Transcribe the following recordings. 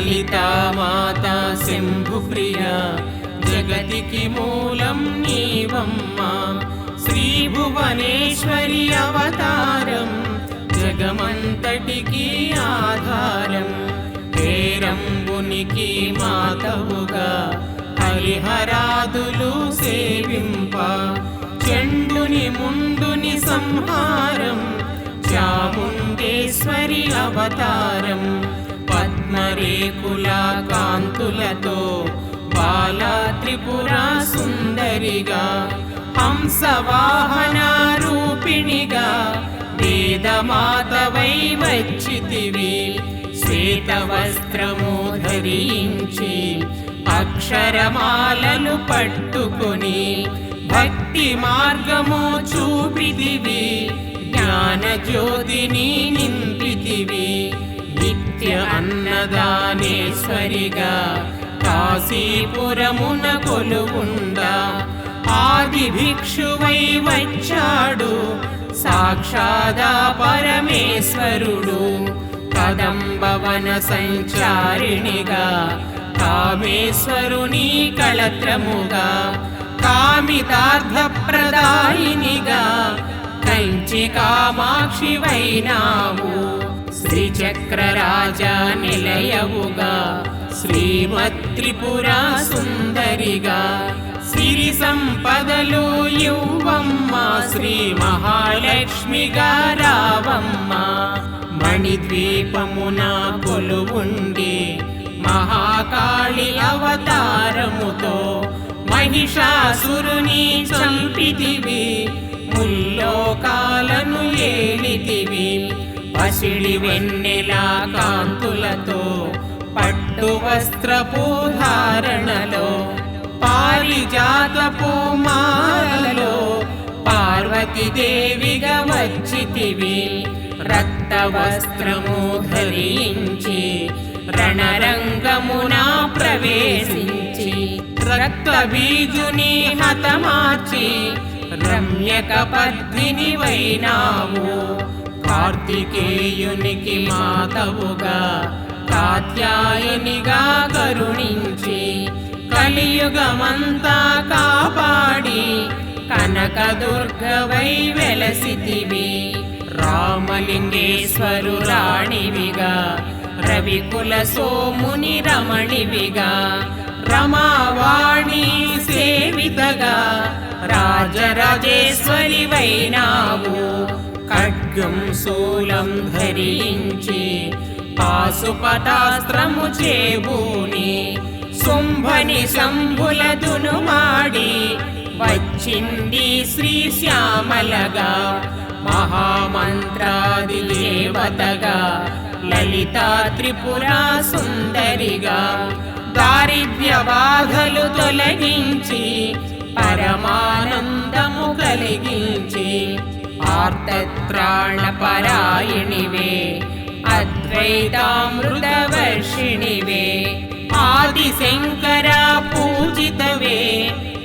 లలితా మాతా శంభుప్రియా జగతికి మూలం నీవమ్మా. శ్రీ భువనేశ్వరి అవతారం జగమంతటికి ఆధారం. పేరంబునికి మాతవుగా హరిహరాదులు సేవింప చండుని ముండుని సంహారం చాముండేశ్వరి అవతారం. పద్మరేకుల కాంతులతో బాలా త్రిపురా సుందరిగా హంసవాహన రూపిణిగా వేదమాతవై వచ్చితివి. శ్వేత వస్త్రము ధరించి అక్షరమాలను పట్టుకొని భక్తి మార్గము చూపితివి. జ్ఞాన జ్యోతిని నింపితివి. నిత్య అన్నదానేశ్వరిగా కాశీపురమున కొలువుండా ఆది భిక్షువై వచ్చాడు సాక్షాదా పరమేశ్వరుడు. కదంబవన సంచారిణిగా కామేశ్వరుని కళత్రముగా కామితార్థప్రదాయినిగా కంచి కామాక్షి వైనావు. శ్రీచక్రరాజా నిలయవుగా శ్రీమత్రిపురా సుందరిగా సిరి సంపదలు యువమ్మ. శ్రీ మహాలక్ష్మిగా రావమ్మ. మణిద్వీపమున కొలువుండి మహాకాళి అవతారముతో మహిషాసురుని చంపితివి. ముల్లోకాలను ఏలితివి. పసిడి వెన్నెలా కాంతులతో పట్టు వస్త్రపు ధారణలో పారిజాతపు మాలలో పార్వతీదేవిగా వచ్చితివి. రక్త వస్త్రము ధరించి రణరంగమున ప్రవేశించి రక్త బీజుని హతమార్చి రమ్యక పద్మిని వైనావు. కార్తికేయునికి మాతవుగా కాత్యాయనిగా కరుణించి కలియుగమంతా కాపాడి కనకదుర్గవై వెలసితివి. రామలింగేశ్వరు రాణివిగా రవికుల సోముని రమణివిగా రమావాణి సేవితగా రాజరాజేశ్వరి వైనావు. ఖడ్గం శూలం ధరించి పాశుపతాస్త్రము చేబూని శుంభని శంభులదును మాడి వచ్చింది శ్రీ శ్యామలగా మహామంత్రాది దేవతగా లలితా త్రిపురా సుందరిగా దారిద్ర్య బాధలు తొలగించి పరమానందము కలిగించి ఆర్తత్రాణపరాయణివే అద్వైతామృతవర్షిణివే ఆదిశంకర పూజితవే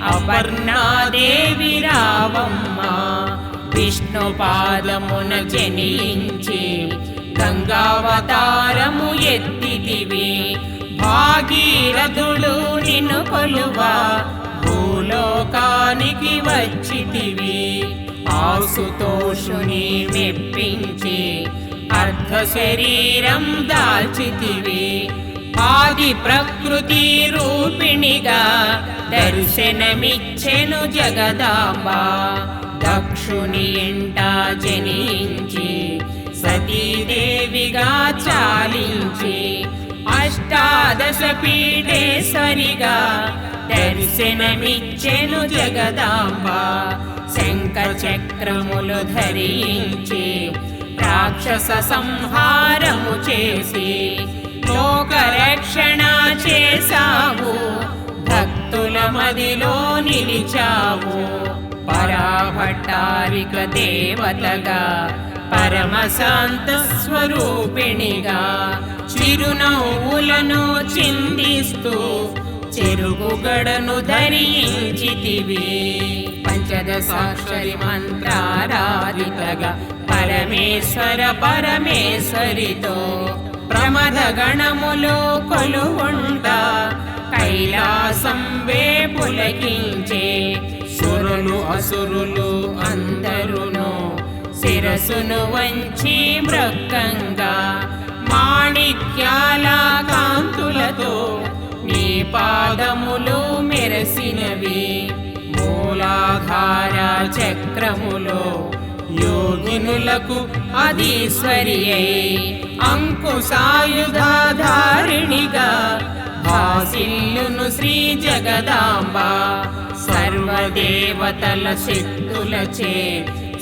అపర్ణాదేవి రావమ్మ. విష్ణు పాదమున జనించి గంగావతారము ఎత్తితివి. భాగీరథుడు నిన్ను కొలువా భూలోకానికి వచ్చితివి. ఆసుతోషుని మెప్పించి అర్ధ శరీరం దాల్చితివి. ఆది ప్రకృతి రూపిణిగా దర్శనమిచ్చెను జగదాంబ. దక్షుని ఇంట జనించి సతీదేవిగా చాలించి అష్టాదశ పీఠేశ్వరిగా దర్శనమిచ్చెను జగదాంబ. శంఖ చక్రములు ధరించి రాక్షస సంహారము చేసి లోకరక్షణ చేసావు. భక్తుల మదిలో నిలిచావు. పరాభట్టారిక దేవతగా పరమశాంత స్వరూపిణిగా చిరునవ్వులను చిందిస్తూ చెరుగుగడను ధరించితివి. పంచదశాక్షరి మంత్రారాధితగా పరమేశ్వర పరమేశ్వరితో ప్రమద గణములో కొలువుండ కైలాసం పులకించే సురులు అసురులు అందరును శిరసును వంచి మృక్కంగా మాణిక్యాల కాంతులతో నీ పాదములు మెరసినవి మూలాధార చక్రములో యోగినులకు అధీశ్వరి అయి అంకుశాయుధాధారిణిగా భాసిల్లును శ్రీ జగదాంబ సర్వదేవతల శక్తులచే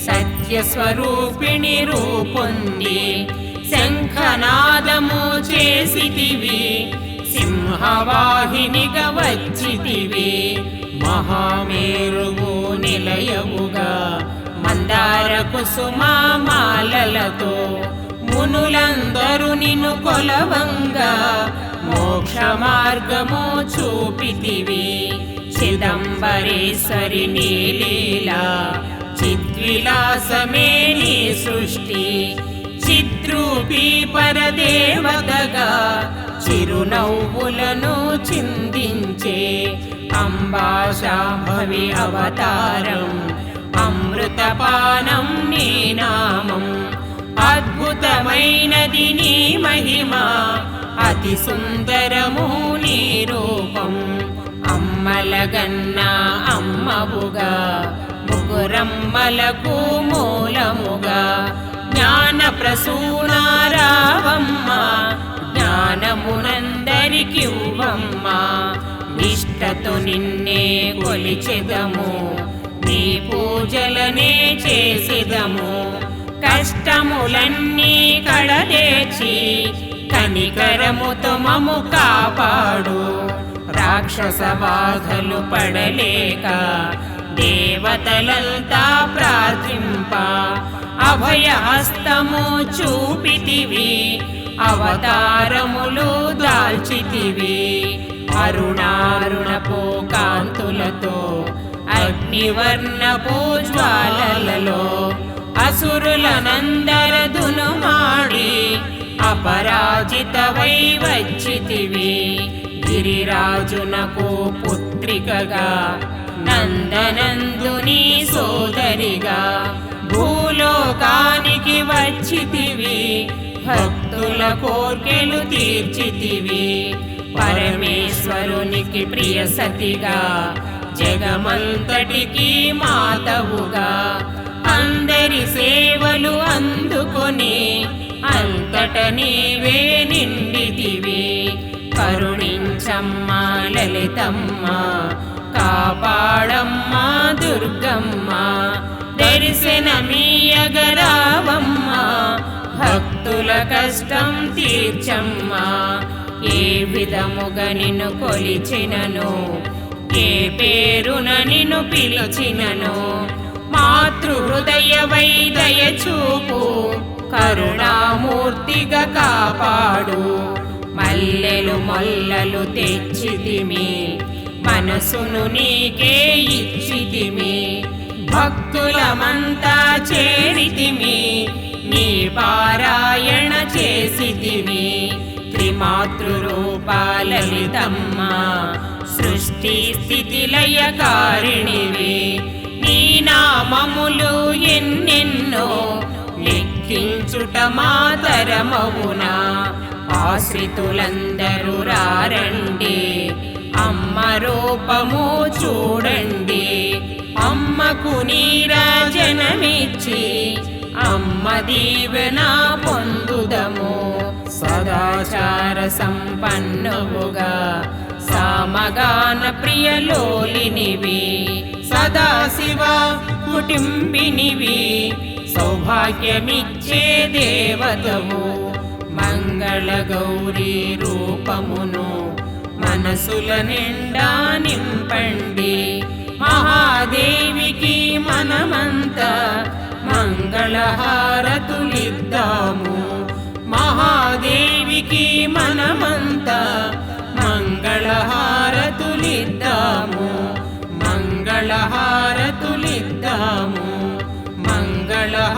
సత్యస్వరూపిణి రూపొంది శంఖనాదము చేసితివి సింహవాహినిగా వచ్చితివి మహామేరువు నిలయముగా మందార కుసుమాలతో మునులందరూ నిన్ను కొలవంగా మోక్ష మార్గము చూపితివి చిదంబరేశ్వరి నీలీలా చిద్విలాసమే నీ సృష్టి చిద్రూపీ పరదేవతగా చిరునవ్వులను చిందించే అంబా శాంభవి అవతారం అమృతపానం నీ నామం అద్భుతమైనది నీ మహిమ అతి సుందరము నీ రూపం అమ్మలగన్న అమ్మవుగా ముగురమ్మలకు మూలముగా జ్ఞాన ప్రసూనారావమ్మ జ్ఞానమునందరికివ్వమ్మ నిష్టతో నిన్నే కొలిచెదము నీ పూజలనే చేసెదము కష్టములన్నీ కడదేర్చి కనికరముతో మము కాపాడు రాక్షస బాధలు పడలేక దేవతలంతా ప్రార్థింప అభయహస్తము చూపితివి అవతారములు దాల్చితివి అరుణారుణపు కాంతులతో అగ్నివర్ణపు జ్వాలలలో అసురులనందరదును మాడి అపరాజితవై వచ్చితివి గిరిరాజునకు పుత్రికగా నందనందుని సోదరిగా భూలోకానికి వచ్చితివి భక్తుల కోర్కెలు తీర్చితివి పరమేశ్వరునికి ప్రియ సతిగా జగమంతటికి మాతవుగా అందరి సేవలు అందుకొని అంతట నీవే నిండితివి కరుణించమ్మా లలితమ్మ కాపాడమ్మా దుర్గమ్మ దర్శనమీయగరావమ్మ భక్తుల కష్టం తీర్చమ్మా ఏ విధముగా నిన్ను కొలిచినను ఏ పేరున నిన్ను పిలిచినను మాతృహృదయ వైదయ చూపు కరుణామూర్తిగా కాపాడు మల్లెలు మొల్లలు తెచ్చితిమి మనసును నీకే ఇచ్చితిమి భక్తులమంతా చేరితిమి నీ పారాయణ చేసితిమి త్రిమాతృరూపా లలితమ్మ సృష్టి స్థితి లయకారిణివి నీ నామములు ఎన్నెన్నో లెక్కించుట మాతరమవునా ఆశ్రితులందరూ రారండి అమ్మ రూపము చూడండి అమ్మకు నీరాజనమిచ్చి అమ్మ దీవెన పొందుదము సదాచార సంపన్నువుగా సామగాన ప్రియలోలినివి సదాశివ కుటుంబినివి సౌభాగ్యమిచ్చే దేవతవు మంగళ గౌరీ రూపమును మనసుల నిండా నింపండి మహాదేవికి మనమంతా మంగళహారతులిద్దాము మహాదేవికి మనమంతా మంగళహారతులిద్దాము మంగళహారతులిద్దాము మంగళహారతులిద్దాము